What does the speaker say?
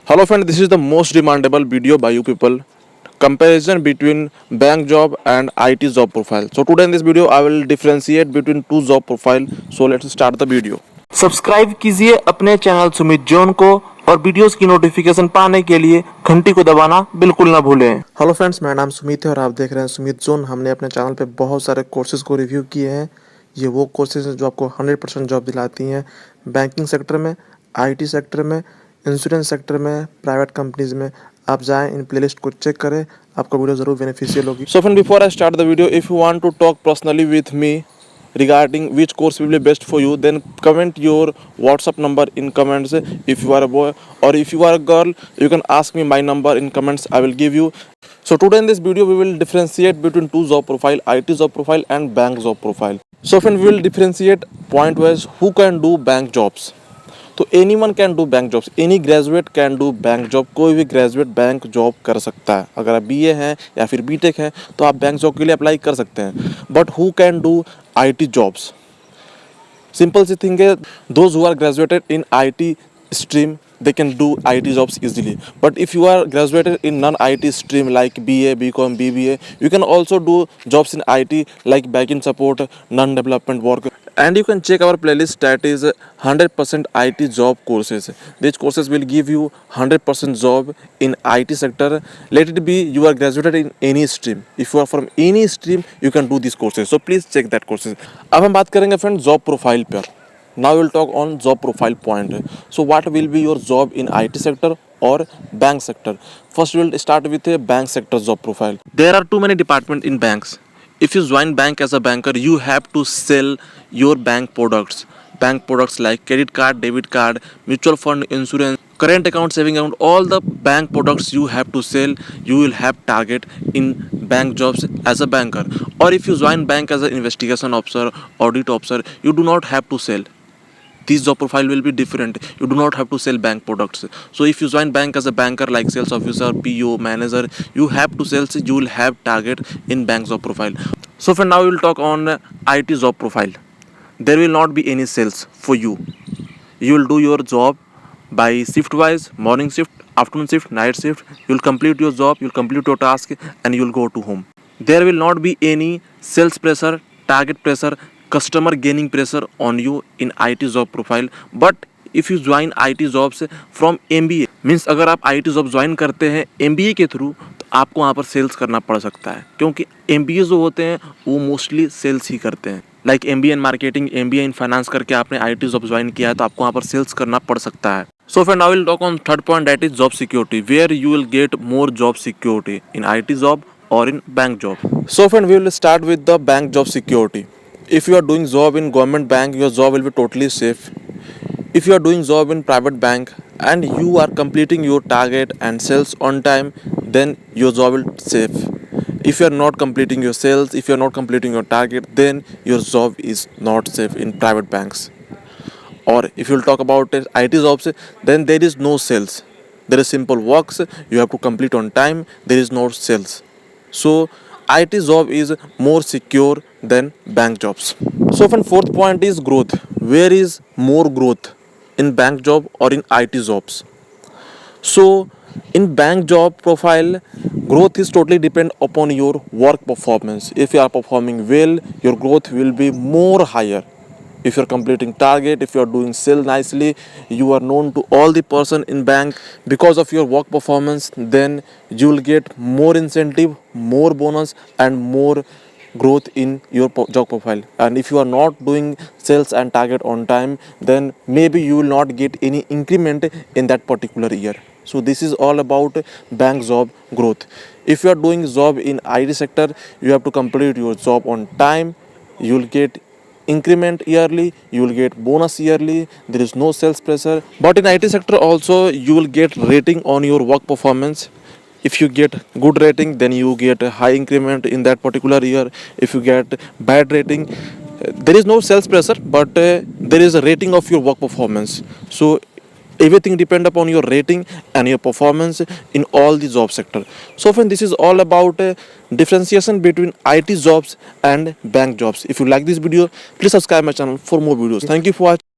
Hello friend, this is the most demandable video by you people. Comparison between bank job and IT job profile. So today in this video I will differentiate between two job profile. So let's start the video. Subscribe कीजिए अपने channel Sumit John को और videos की notification पाने के लिए घंटी को दबाना बिल्कुल ना भूलें। हेलो फ्रेंड्स, मेरा नाम सुमित है और आप देख रहे हैं सुमित जोन। हमने अपने चैनल पे बहुत सारे कोर्सेज को रिव्यू किए हैं। ये वो कोर्सेज हैं जो आपको 100% जॉब दिलाती हैं बैंकिंग सेक्टर में, आईटी सेक्टर में, इंश्योरेंस सेक्टर में, प्राइवेट कंपनीज में। आप जाएं, इन प्लेलिस्ट को चेक करें, आपको वीडियो ज़रूर बेनिफिशियल होगी। So friend, before I start the video, if you want to talk personally with me regarding which course will be best for you, then comment your WhatsApp number in comments. If you are a boy or if you are a girl, you can ask me my number in comments. I will give you. So today in this video we will differentiate between two job profile, IT job profile and bank job profile. So friend, we will differentiate point wise who can do bank jobs. तो any one can do bank jobs, any graduate can do bank job. कोई भी graduate bank job कर सकता है। अगर आप BA हैं या फिर बीटेक हैं तो आप बैंक जॉब के लिए अप्लाई कर सकते हैं। But who can do IT jobs? Simple सी थिंग है, those who are graduated in IT stream, they can do IT jobs easily. But if you are graduated in non-IT stream like BA, BCom, BBA, you can also do jobs in IT like backend support, non-development work. And you can check our playlist that is 100% IT job courses. These courses will give you 100% job in IT sector. Let it be you are graduated in any stream. If you are from any stream, you can do these courses. So please check that courses. अब हम बात करेंगे friend job profile पर। Now we'll talk on job profile point. So what will be your job in IT sector or bank sector? First we'll start with a bank sector job profile. There are too many departments in banks. If you join bank as a banker, you have to sell your bank products. Bank products like credit card, debit card, mutual fund, insurance, current account, saving account, all the bank products you have to sell. You will have target in bank jobs as a banker. Or if you join bank as an investigation officer, audit officer, you do not have to sell. This job profile will be different. You do not have to sell bank products. So if you join bank as a banker like sales officer, PO, manager, you have to sell. You will have target in bank job profile. So for now we will talk on IT job profile. There will not be any sales for you. You will do your job by shift wise, morning shift, afternoon shift, night shift. You will complete your job, you will complete your task and you will go to home. There will not be any sales pressure, target pressure, customer gaining pressure on you in IT job profile. But if you join IT jobs from MBA, means अगर आप IT job join करते हैं MBA के through तो आपको वहाँ पर sales करना पड़ सकता है, क्योंकि MBA जो होते हैं वो मोस्टली सेल्स ही करते हैं। Like MBA in marketing, MBA in finance करके आपने IT जॉब ज्वाइन किया है तो आपको वहाँ पर सेल्स करना पड़ सकता है। So friend, now we'll talk on third point, that is job security, where you will get more job security in IT job or in bank job. So friend, we will start with the bank job security. If you are doing job in government bank, your job will be totally safe. If you are doing job in private bank and you are completing your target and sales on time, then your job will safe. If you are not completing your sales, if you are not completing your target, then your job is not safe in private banks. Or if you will talk about IT jobs, then there is no sales. There is simple works, you have to complete on time, there is no sales. So IT job is more secure than bank jobs. So from fourth point is growth. Where is more growth, in bank job or in IT jobs? So in bank job profile, growth is totally depend upon your work performance. If you are performing well, your growth will be more higher. If you are completing target, if you are doing sale nicely, you are known to all the person in bank because of your work performance, then you will get more incentive, more bonus and more growth in your job profile. And if you are not doing sales and target on time, then maybe you will not get any increment in that particular year. So this is all about bank job growth. If you are doing job in IT sector, you have to complete your job on time, you will get increment yearly, you will get bonus yearly, there is no sales pressure. But in IT sector also you will get rating on your work performance. If you get good rating, then you get a high increment in that particular year. If you get bad rating, there is no sales pressure, but there is a rating of your work performance. So everything depend upon your rating and your performance in all the job sector. So friend, this is all about differentiation between IT jobs and bank jobs. If you like this video, please subscribe my channel for more videos. Thank you for watching.